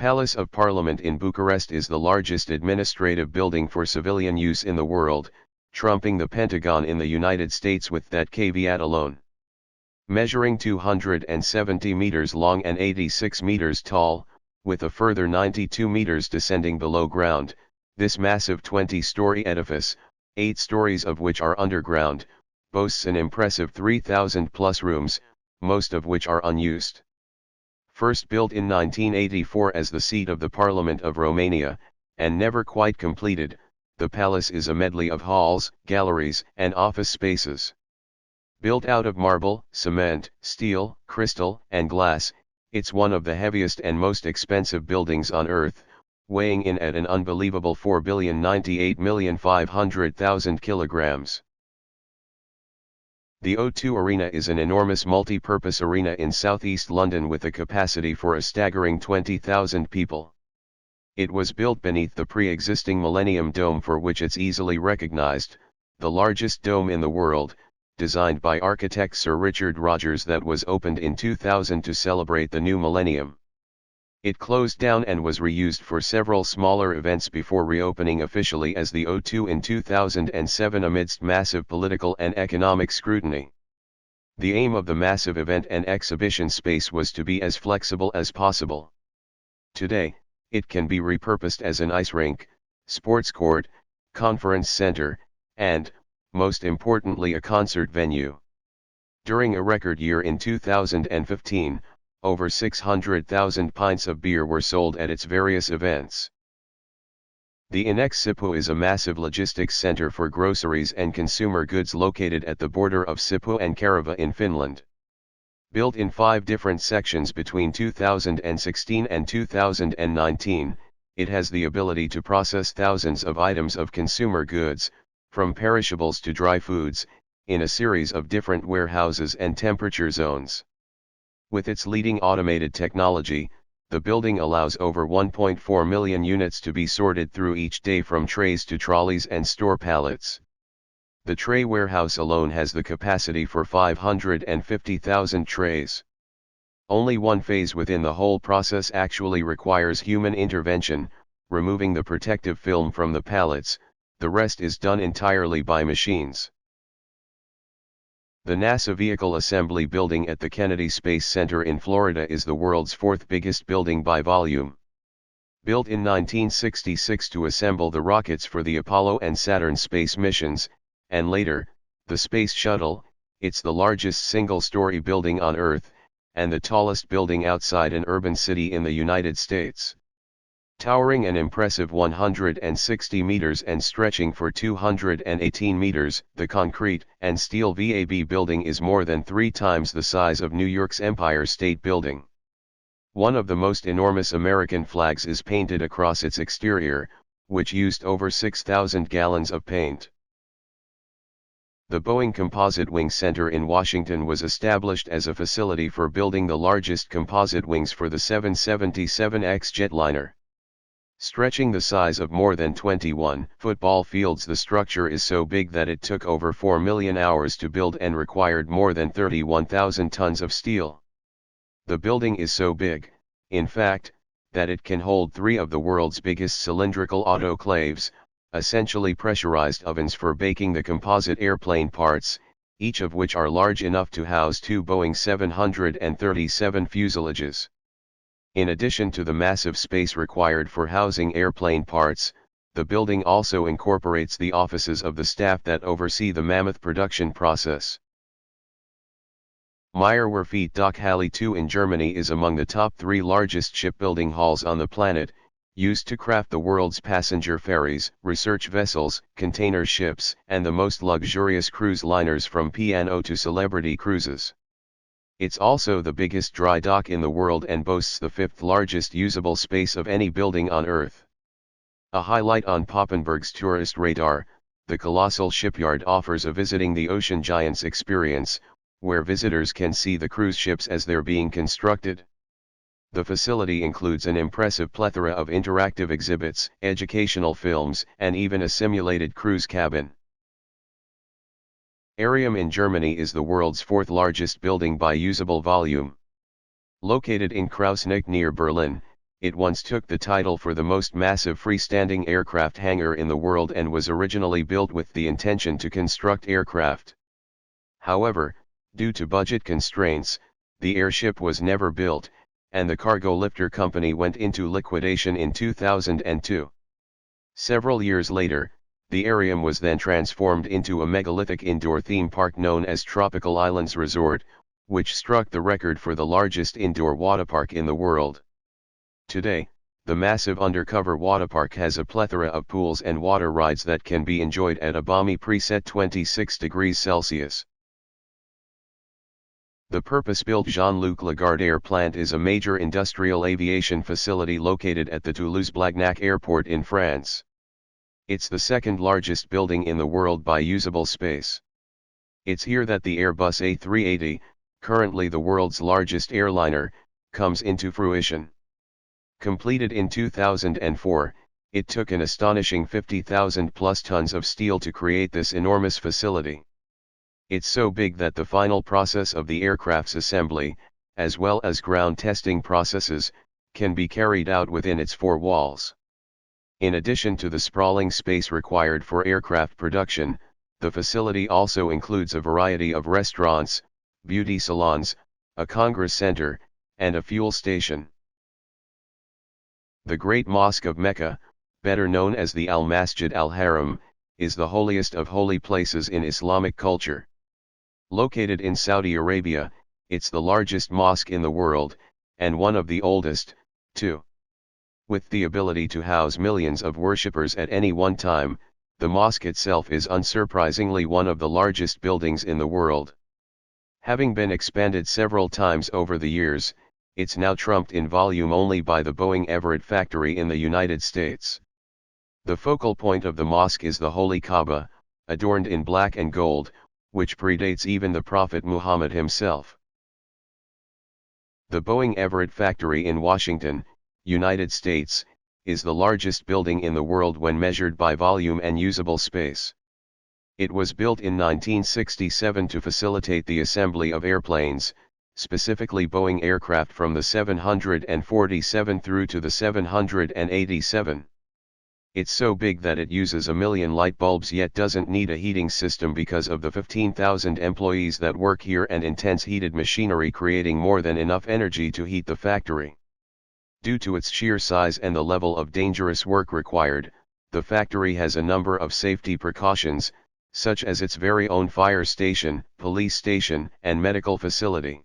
Palace of Parliament in Bucharest is the largest administrative building for civilian use in the world, trumping the Pentagon in the United States with that caveat alone. Measuring 270 meters long and 86 meters tall, with a further 92 meters descending below ground, this massive 20-story edifice, 8 stories of which are underground, boasts an impressive 3,000-plus rooms, most of which are unused. First built in 1984 as the seat of the Parliament of Romania, and never quite completed, the palace is a medley of halls, galleries, and office spaces. Built out of marble, cement, steel, crystal, and glass, it's one of the heaviest and most expensive buildings on Earth, weighing in at an unbelievable 4,098,500,000 kilograms. The O2 Arena is an enormous multi-purpose arena in southeast London with a capacity for a staggering 20,000 people. It was built beneath the pre-existing Millennium Dome, for which it's easily recognized, the largest dome in the world, designed by architect Sir Richard Rogers, that was opened in 2000 to celebrate the new millennium. It closed down and was reused for several smaller events before reopening officially as the O2 in 2007 amidst massive political and economic scrutiny. The aim of the massive event and exhibition space was to be as flexible as possible. Today, it can be repurposed as an ice rink, sports court, conference center, and, most importantly, a concert venue. During a record year in 2015, over 600,000 pints of beer were sold at its various events. The Annex Sipoo is a massive logistics center for groceries and consumer goods located at the border of Sipoo and Karava in Finland. Built in 5 different sections between 2016 and 2019, it has the ability to process thousands of items of consumer goods, from perishables to dry foods, in a series of different warehouses and temperature zones. With its leading automated technology, the building allows over 1.4 million units to be sorted through each day, from trays to trolleys and store pallets. The tray warehouse alone has the capacity for 550,000 trays. Only one phase within the whole process actually requires human intervention, removing the protective film from the pallets. The rest is done entirely by machines. The NASA Vehicle Assembly Building at the Kennedy Space Center in Florida is the world's 4th biggest building by volume. Built in 1966 to assemble the rockets for the Apollo and Saturn space missions, and later, the Space Shuttle, it's the largest single-story building on Earth, and the tallest building outside an urban city in the United States. Towering an impressive 160 meters and stretching for 218 meters, the concrete and steel VAB building is more than 3 times the size of New York's Empire State Building. One of the most enormous American flags is painted across its exterior, which used over 6,000 gallons of paint. The Boeing Composite Wing Center in Washington was established as a facility for building the largest composite wings for the 777X jetliner. Stretching the size of more than 21 football fields, the structure is so big that it took over 4 million hours to build and required more than 31,000 tons of steel. The building is so big, in fact, that it can hold 3 of the world's biggest cylindrical autoclaves, essentially pressurized ovens for baking the composite airplane parts, each of which are large enough to house 2 Boeing 737 fuselages. In addition to the massive space required for housing airplane parts, the building also incorporates the offices of the staff that oversee the mammoth production process. Meyerwerft Dock Halle 2 in Germany is among the top 3 largest shipbuilding halls on the planet, used to craft the world's passenger ferries, research vessels, container ships, and the most luxurious cruise liners from P&O to celebrity cruises. It's also the biggest dry dock in the world and boasts the 5th largest usable space of any building on Earth. A highlight on Papenburg's tourist radar, the colossal shipyard offers a Visiting the Ocean Giants experience, where visitors can see the cruise ships as they're being constructed. The facility includes an impressive plethora of interactive exhibits, educational films, and even a simulated cruise cabin. Arium in Germany is the world's 4th largest building by usable volume. Located in Krausnick near Berlin, it once took the title for the most massive freestanding aircraft hangar in the world and was originally built with the intention to construct aircraft. However, due to budget constraints, the airship was never built, and the cargo lifter company went into liquidation in 2002. Several years later, the Arium was then transformed into a megalithic indoor theme park known as Tropical Islands Resort, which struck the record for the largest indoor waterpark in the world. Today, the massive undercover waterpark has a plethora of pools and water rides that can be enjoyed at a balmy preset 26 degrees Celsius. The purpose-built Jean-Luc Lagarde Air Plant is a major industrial aviation facility located at the Toulouse-Blagnac Airport in France. It's the second largest building in the world by usable space. It's here that the Airbus A380, currently the world's largest airliner, comes into fruition. Completed in 2004, it took an astonishing 50,000 plus tons of steel to create this enormous facility. It's so big that the final process of the aircraft's assembly, as well as ground testing processes, can be carried out within its four walls. In addition to the sprawling space required for aircraft production, the facility also includes a variety of restaurants, beauty salons, a congress center, and a fuel station. The Great Mosque of Mecca, better known as the Al-Masjid al-Haram, is the holiest of holy places in Islamic culture. Located in Saudi Arabia, it's the largest mosque in the world, and one of the oldest, too. With the ability to house millions of worshippers at any one time, the mosque itself is unsurprisingly one of the largest buildings in the world. Having been expanded several times over the years, it's now trumped in volume only by the Boeing Everett factory in the United States. The focal point of the mosque is the Holy Kaaba, adorned in black and gold, which predates even the Prophet Muhammad himself. The Boeing Everett factory in Washington, United States, is the largest building in the world when measured by volume and usable space. It was built in 1967 to facilitate the assembly of airplanes, specifically Boeing aircraft from the 747 through to the 787. It's so big that it uses 1 million light bulbs yet doesn't need a heating system because of the 15,000 employees that work here and intense heated machinery creating more than enough energy to heat the factory. Due to its sheer size and the level of dangerous work required, the factory has a number of safety precautions, such as its very own fire station, police station, and medical facility.